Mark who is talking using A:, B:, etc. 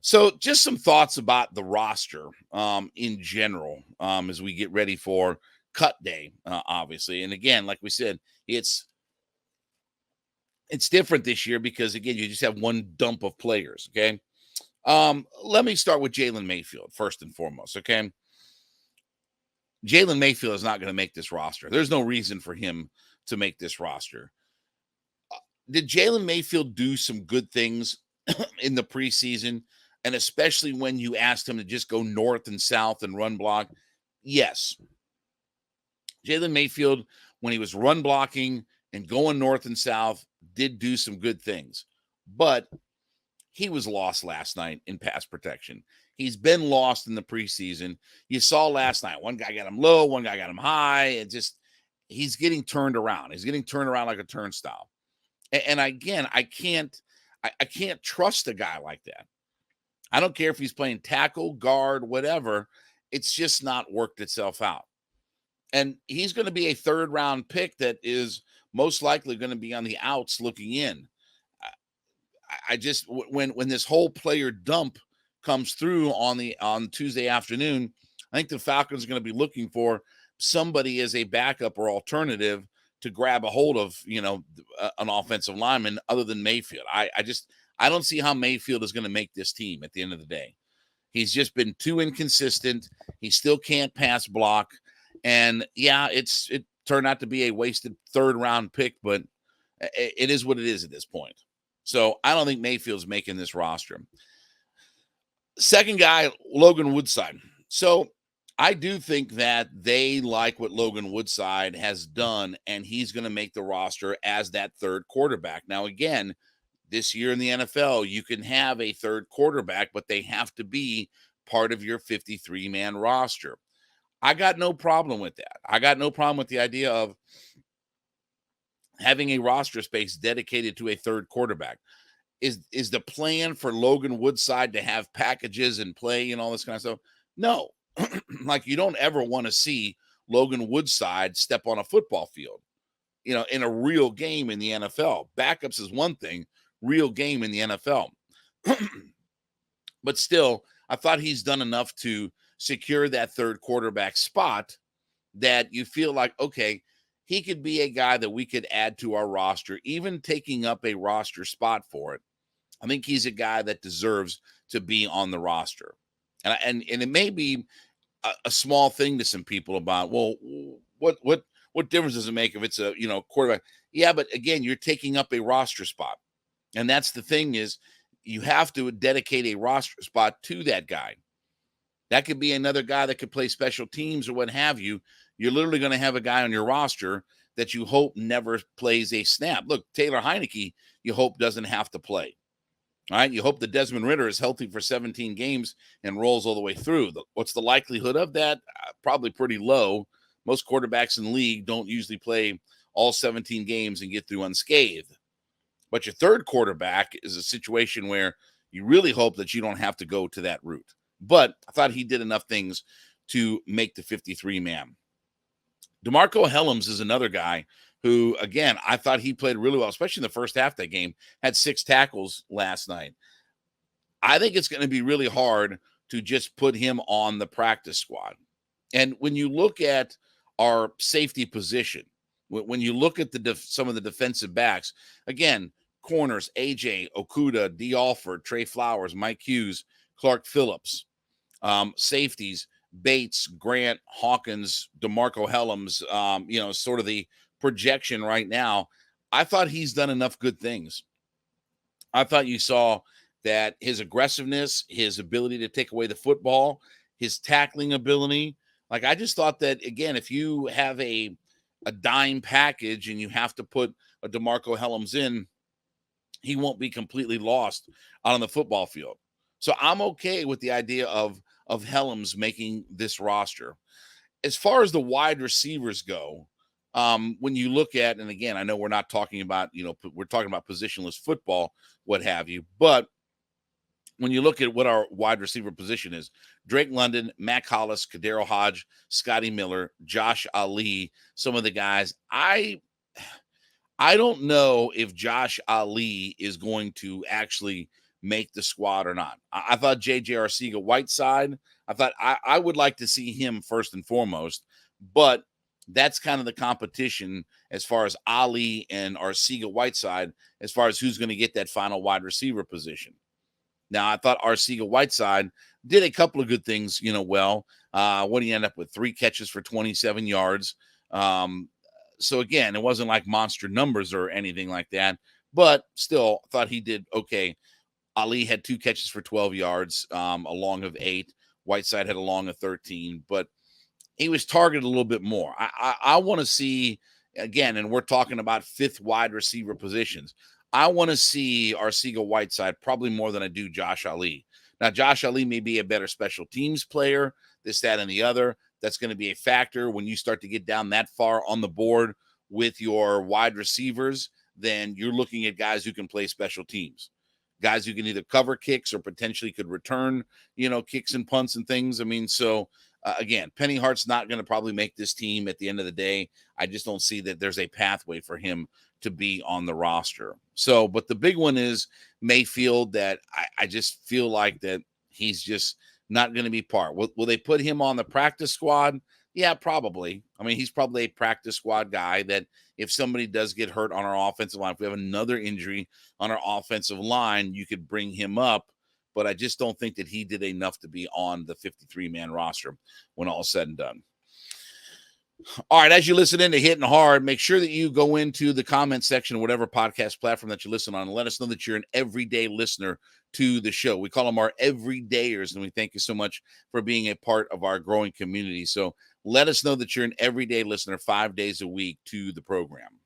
A: So just some thoughts about the roster in general as we get ready for cut day, obviously. And again, like we said, it's it's different this year because again, you just have one dump of players. Okay. Let me start with Jalen Mayfield first and foremost. Okay. Jalen Mayfield is not going to make this roster. There's no reason for him to make this roster. Did Jalen Mayfield do some good things in the preseason? And especially when you asked him to just go north and south and run block? Yes. Jalen Mayfield, when he was run blocking and going north and south, did do some good things. But he was lost last night in pass protection. He's been lost in the preseason. You saw last night, one guy got him low, one guy got him high. And just, he's getting turned around. He's getting turned around like a turnstile. And again, I can't trust a guy like that. I don't care if he's playing tackle, guard, whatever. It's just not worked itself out. And he's going to be a third round pick that is most likely going to be on the outs looking in. I just when this whole player dump comes through on Tuesday afternoon, I think the Falcons are going to be looking for somebody as a backup or alternative to grab a hold of, an offensive lineman other than Mayfield. I don't see how Mayfield is going to make this team at the end of the day. He's just been too inconsistent. He still can't pass block. And yeah, it turned out to be a wasted third round pick, but it is what it is at this point. So I don't think Mayfield's making this roster. Second guy, Logan Woodside. So I do think that they like what Logan Woodside has done, and he's going to make the roster as that third quarterback. Now, again, this year in the NFL, you can have a third quarterback, but they have to be part of your 53-man roster. I got no problem with that. I got no problem with the idea of having a roster space dedicated to a third quarterback. Is the plan for Logan Woodside to have packages and play and all this kind of stuff? No. Like, you don't ever want to see Logan Woodside step on a football field, in a real game in the NFL. Backups is one thing, real game in the NFL. But still, I thought he's done enough to secure that third quarterback spot that you feel like, okay, he could be a guy that we could add to our roster, even taking up a roster spot for it. I think he's a guy that deserves to be on the roster. And it may be a small thing to some people about, well, what difference does it make if it's a, quarterback? Yeah, but again, you're taking up a roster spot. And that's the thing, is you have to dedicate a roster spot to that guy. That could be another guy that could play special teams or what have you. You're literally going to have a guy on your roster that you hope never plays a snap. Look, Taylor Heineke, you hope doesn't have to play. All right. You hope that Desmond Ridder is healthy for 17 games and rolls all the way through. What's the likelihood of that? Probably pretty low. Most quarterbacks in the league don't usually play all 17 games and get through unscathed. But your third quarterback is a situation where you really hope that you don't have to go to that route. But I thought he did enough things to make the 53-man. DeMarco Hellams is another guy who, again, I thought he played really well, especially in the first half of that game, had 6 tackles last night. I think it's going to be really hard to just put him on the practice squad. And when you look at our safety position, when you look at some of the defensive backs, again, corners, AJ, Okuda, D. Alford, Trey Flowers, Mike Hughes, Clark Phillips, safeties, Bates, Grant, Hawkins, DeMarco Hellams, sort of the projection right now. I thought he's done enough good things. I thought you saw that his aggressiveness, his ability to take away the football, his tackling ability. Like, I just thought that, again, if you have a dime package and you have to put a DeMarco Hellams in, he won't be completely lost out on the football field. So I'm okay with the idea of Hellams making this roster. As far as the wide receivers go, when you look at, and again, I know we're not talking about, we're talking about positionless football, what have you, but when you look at what our wide receiver position is, Drake London, Mac Hollis, Kadero Hodge, Scotty Miller, Josh Ali, some of the guys, I don't know if Josh Ali is going to actually make the squad or not. I thought J.J. Arcega-Whiteside, I thought I would like to see him first and foremost, but that's kind of the competition as far as Ali and Arcega-Whiteside, as far as who's going to get that final wide receiver position. Now, I thought Arcega-Whiteside did a couple of good things, well. What did he end up with? 3 catches for 27 yards. So, again, it wasn't like monster numbers or anything like that, but still thought he did okay. Ali had 2 catches for 12 yards, a long of 8. Whiteside had a long of 13, but he was targeted a little bit more. I want to see, again, and we're talking about 5th wide receiver positions. I want to see Arcega-Whiteside probably more than I do Josh Ali. Now, Josh Ali may be a better special teams player, this, that, and the other. That's going to be a factor when you start to get down that far on the board with your wide receivers. Then you're looking at guys who can play special teams, guys who can either cover kicks or potentially could return, kicks and punts and things. I mean, so again, Penny Hart's not going to probably make this team at the end of the day. I just don't see that there's a pathway for him to be on the roster. So, but the big one is Mayfield, that I just feel like that he's just not going to be part. Will they put him on the practice squad? Yeah, probably. I mean, he's probably a practice squad guy that if somebody does get hurt on our offensive line, if we have another injury on our offensive line, you could bring him up. But I just don't think that he did enough to be on the 53-man roster when all said and done. All right, as you listen in to Hittin' Hard, make sure that you go into the comment section of whatever podcast platform that you listen on and let us know that you're an everyday listener to the show. We call them our everydayers, and we thank you so much for being a part of our growing community. So let us know that you're an everyday listener 5 days a week to the program.